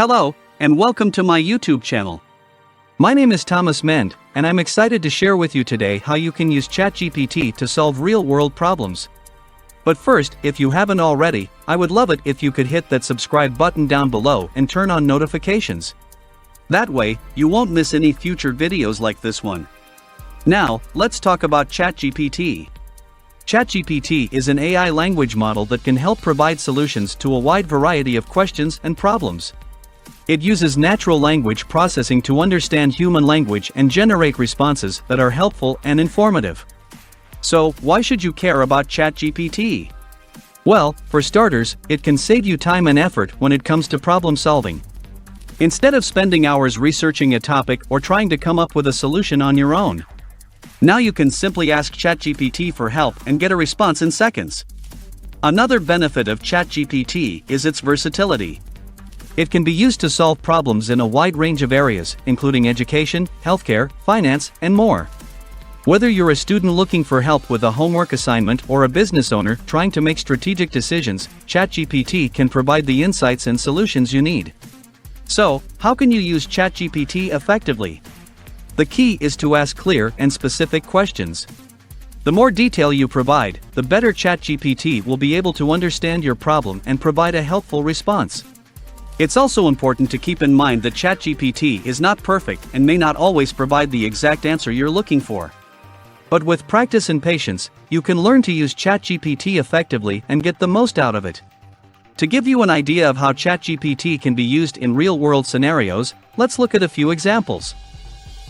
Hello, and welcome to my YouTube channel. My name is Thomas Mend, and I'm excited to share with you today how you can use ChatGPT to solve real-world problems. But first, if you haven't already, I would love it if you could hit that subscribe button down below and turn on notifications. That way, you won't miss any future videos like this one. Now, let's talk about ChatGPT. ChatGPT is an AI language model that can help provide solutions to a wide variety of questions and problems. It uses natural language processing to understand human language and generate responses that are helpful and informative. So, why should you care about ChatGPT? Well, for starters, it can save you time and effort when it comes to problem solving. Instead of spending hours researching a topic or trying to come up with a solution on your own, now you can simply ask ChatGPT for help and get a response in seconds. Another benefit of ChatGPT is its versatility. It can be used to solve problems in a wide range of areas, including education, healthcare, finance, and more. Whether you're a student looking for help with a homework assignment or a business owner trying to make strategic decisions, ChatGPT can provide the insights and solutions you need. So, how can you use ChatGPT effectively? The key is to ask clear and specific questions. The more detail you provide, the better ChatGPT will be able to understand your problem and provide a helpful response. It's also important to keep in mind that ChatGPT is not perfect and may not always provide the exact answer you're looking for. But with practice and patience, you can learn to use ChatGPT effectively and get the most out of it. To give you an idea of how ChatGPT can be used in real-world scenarios, let's look at a few examples.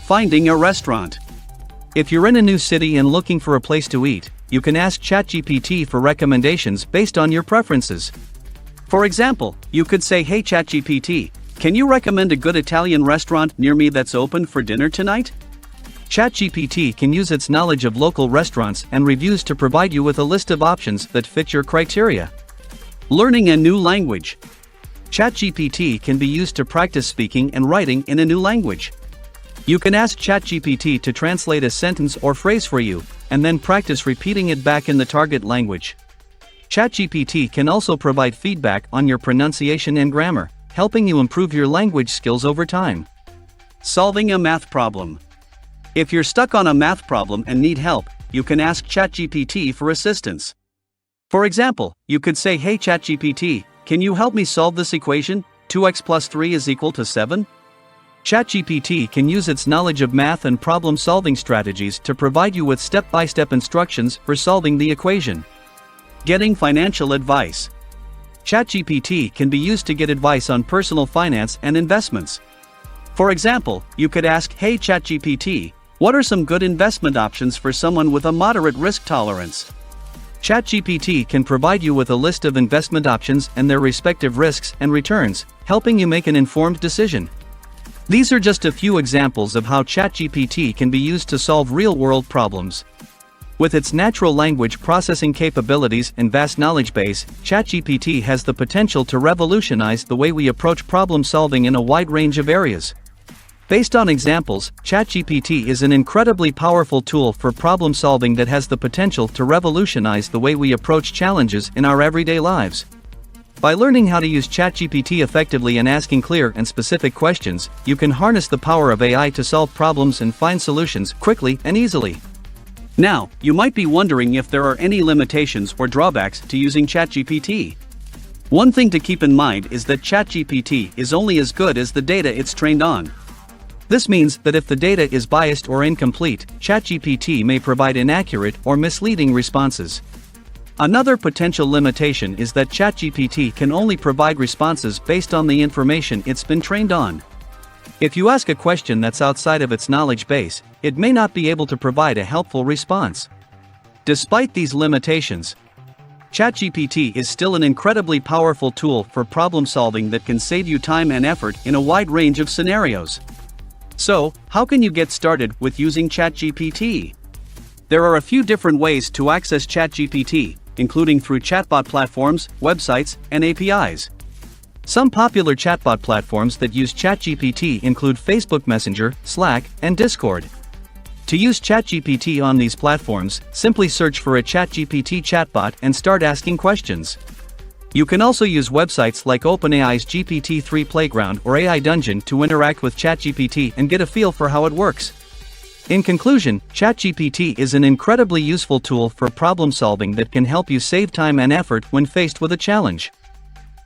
Finding a restaurant. If you're in a new city and looking for a place to eat, you can ask ChatGPT for recommendations based on your preferences. For example, you could say, "Hey ChatGPT, can you recommend a good Italian restaurant near me that's open for dinner tonight?" ChatGPT can use its knowledge of local restaurants and reviews to provide you with a list of options that fit your criteria. Learning a new language. ChatGPT can be used to practice speaking and writing in a new language. You can ask ChatGPT to translate a sentence or phrase for you, and then practice repeating it back in the target language. ChatGPT can also provide feedback on your pronunciation and grammar, helping you improve your language skills over time. Solving a math problem. If you're stuck on a math problem and need help, you can ask ChatGPT for assistance. For example, you could say, "Hey ChatGPT, can you help me solve this equation? 2x plus 3 is equal to 7? ChatGPT can use its knowledge of math and problem-solving strategies to provide you with step-by-step instructions for solving the equation. Getting financial advice. ChatGPT can be used to get advice on personal finance and investments. For example, you could ask, "Hey ChatGPT, what are some good investment options for someone with a moderate risk tolerance?" ChatGPT can provide you with a list of investment options and their respective risks and returns, helping you make an informed decision. These are just a few examples of how ChatGPT can be used to solve real-world problems. With its natural language processing capabilities and vast knowledge base, ChatGPT has the potential to revolutionize the way we approach problem solving in a wide range of areas. Based on examples, ChatGPT is an incredibly powerful tool for problem solving that has the potential to revolutionize the way we approach challenges in our everyday lives. By learning how to use ChatGPT effectively and asking clear and specific questions, you can harness the power of AI to solve problems and find solutions quickly and easily. Now, you might be wondering if there are any limitations or drawbacks to using ChatGPT. One thing to keep in mind is that ChatGPT is only as good as the data it's trained on. This means that if the data is biased or incomplete, ChatGPT may provide inaccurate or misleading responses. Another potential limitation is that ChatGPT can only provide responses based on the information it's been trained on. If you ask a question that's outside of its knowledge base, it may not be able to provide a helpful response. Despite these limitations, ChatGPT is still an incredibly powerful tool for problem solving that can save you time and effort in a wide range of scenarios. So, how can you get started with using ChatGPT? There are a few different ways to access ChatGPT, including through chatbot platforms, websites, and APIs. Some popular chatbot platforms that use ChatGPT include Facebook Messenger, Slack, and Discord. To use ChatGPT on these platforms, simply search for a ChatGPT chatbot and start asking questions. You can also use websites like OpenAI's GPT-3 Playground or AI Dungeon to interact with ChatGPT and get a feel for how it works. In conclusion, ChatGPT is an incredibly useful tool for problem solving that can help you save time and effort when faced with a challenge.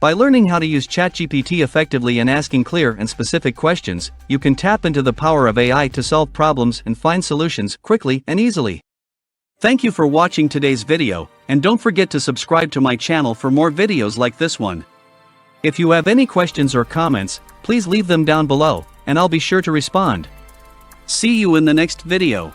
By learning how to use ChatGPT effectively and asking clear and specific questions, you can tap into the power of AI to solve problems and find solutions quickly and easily. Thank you for watching today's video, and don't forget to subscribe to my channel for more videos like this one. If you have any questions or comments, please leave them down below, and I'll be sure to respond. See you in the next video.